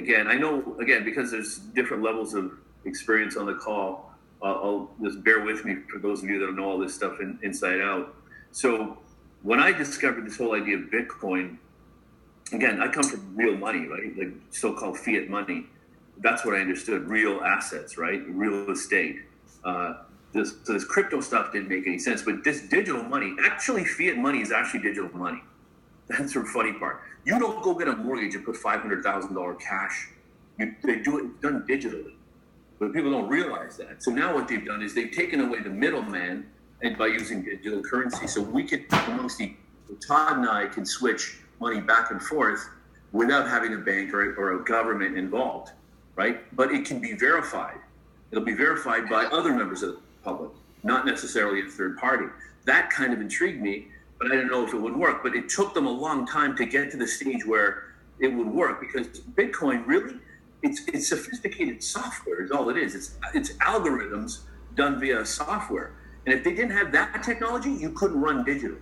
again, I know, again, because there's different levels of experience on the call, I'll just bear with me for those of you that don't know all this stuff inside out. So when I discovered this whole idea of Bitcoin, again, I come from real money, right? Like so-called fiat money. That's what I understood, real assets, right? Real estate. This crypto stuff didn't make any sense, but this digital money, actually fiat money is actually digital money. That's the funny part. You don't go get a mortgage and put $500,000 cash. They do it, it's done digitally. But people don't realize that. So now what they've done is they've taken away the middleman and by using digital currency. So we can, Todd and I can switch money back and forth without having a bank or a government involved, right? But it can be verified. It'll be verified by other members of the public, not necessarily a third party. That kind of intrigued me, but I didn't know if it would work. But it took them a long time to get to the stage where it would work, because Bitcoin really, it's sophisticated software is all it is. It's algorithms done via software. And if they didn't have that technology, you couldn't run digital.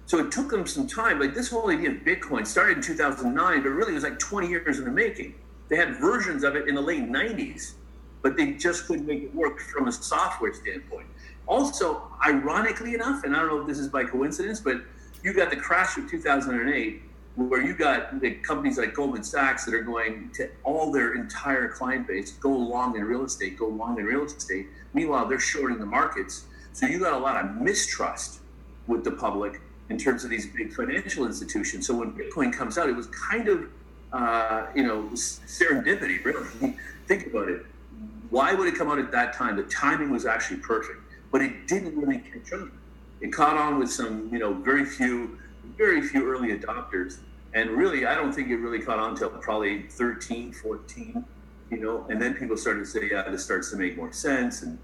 So it took them some time. Like this whole idea of Bitcoin started in 2009, but really it was like 20 years in the making. They had versions of it in the late 90s, but they just couldn't make it work from a software standpoint. Also, ironically enough, and I don't know if this is by coincidence, but you got the crash of 2008, where you got the companies like Goldman Sachs that are going to all their entire client base, go long in real estate. Meanwhile, they're shorting the markets. So you got a lot of mistrust with the public in terms of these big financial institutions. So when Bitcoin comes out, it was kind of, serendipity, really. Think about it. Why would it come out at that time? The timing was actually perfect, but it didn't really catch on. It caught on with some, very few early adopters. And really, I don't think it really caught on until probably 13, 14, and then people started to say, yeah, this starts to make more sense. And,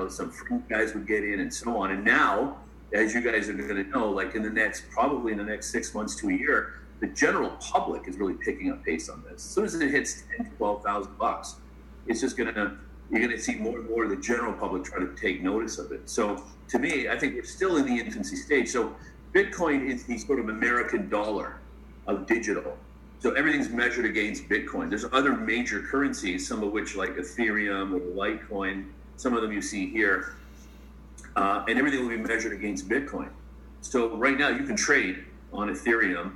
some free guys would get in and so on. And now, as you guys are going to know, like probably in the next 6 months to a year, the general public is really picking up pace on this. As soon as it hits $10,000-12,000, it's just you're going to see more and more of the general public try to take notice of it. So to me, I think we're still in the infancy stage. So Bitcoin is the sort of American dollar of digital. So everything's measured against Bitcoin. There's other major currencies, some of which like Ethereum or Litecoin, some of them you see here, and everything will be measured against Bitcoin. So right now you can trade on Ethereum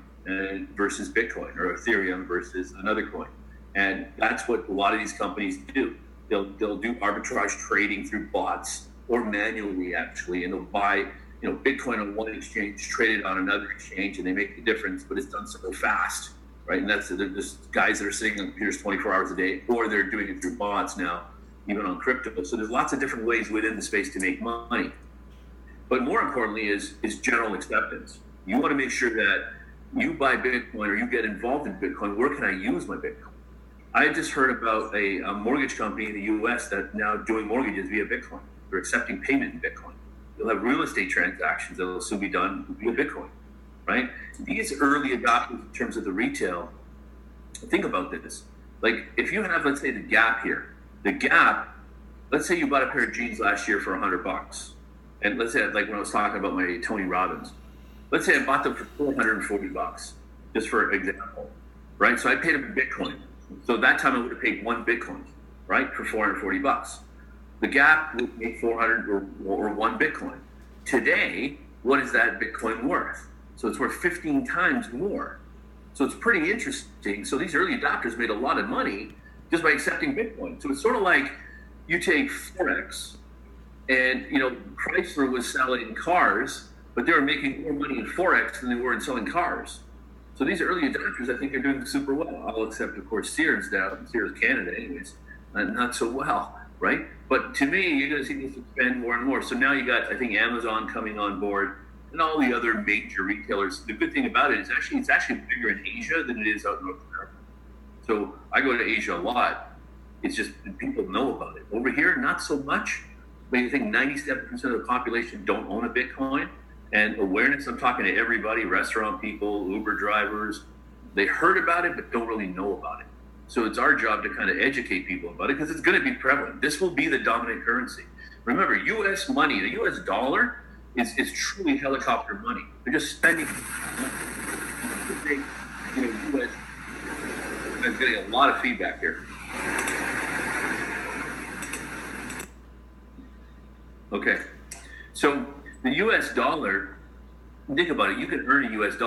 versus Bitcoin, or Ethereum versus another coin. And that's what a lot of these companies do. They'll do arbitrage trading through bots or manually actually, and they'll buy Bitcoin on one exchange, trade it on another exchange, and they make the difference, but it's done so fast, right? And they're just guys that are sitting on computers 24 hours a day, or they're doing it through bots now, even on crypto. So there's lots of different ways within the space to make money. But more importantly is general acceptance. You want to make sure that you buy Bitcoin or you get involved in Bitcoin. Where can I use my Bitcoin? I just heard about a mortgage company in the U.S. that's now doing mortgages via Bitcoin. They're accepting payment in Bitcoin. You'll have real estate transactions that will soon be done via Bitcoin, right? These early adopters in terms of the retail, think about this. Like if you have, let's say, the Gap here. The Gap, let's say you bought a pair of jeans last year for $100. And let's say, like when I was talking about my Tony Robbins, let's say I bought them for $440, just for example, right? So I paid them in Bitcoin. So that time I would have paid one Bitcoin, right, for $440. The Gap would make 400 or one Bitcoin. Today, what is that Bitcoin worth? So it's worth 15 times more. So it's pretty interesting. So these early adopters made a lot of money just by accepting Bitcoin. So it's sort of like you take Forex, and Chrysler was selling cars, but they were making more money in Forex than they were in selling cars. So these early adopters, I think, are doing super well. I'll accept, of course, Sears now, Sears Canada anyways, not so well, right? But to me, you're going to see this expand more and more. So now you got, I think, Amazon coming on board and all the other major retailers. The good thing about it is it's actually bigger in Asia than it is out in North America. So I go to Asia a lot. It's just people know about it. Over here, not so much. But you think 97% of the population don't own a Bitcoin. And awareness, I'm talking to everybody, restaurant people, Uber drivers, they heard about it, but don't really know about it. So it's our job to kind of educate people about it because it's going to be prevalent. This will be the dominant currency. Remember, U.S. money, the U.S. dollar is truly helicopter money. They're just spending U.S. I'm getting a lot of feedback here. Okay, so the U.S. dollar. Think about it. You can earn a U.S. dollar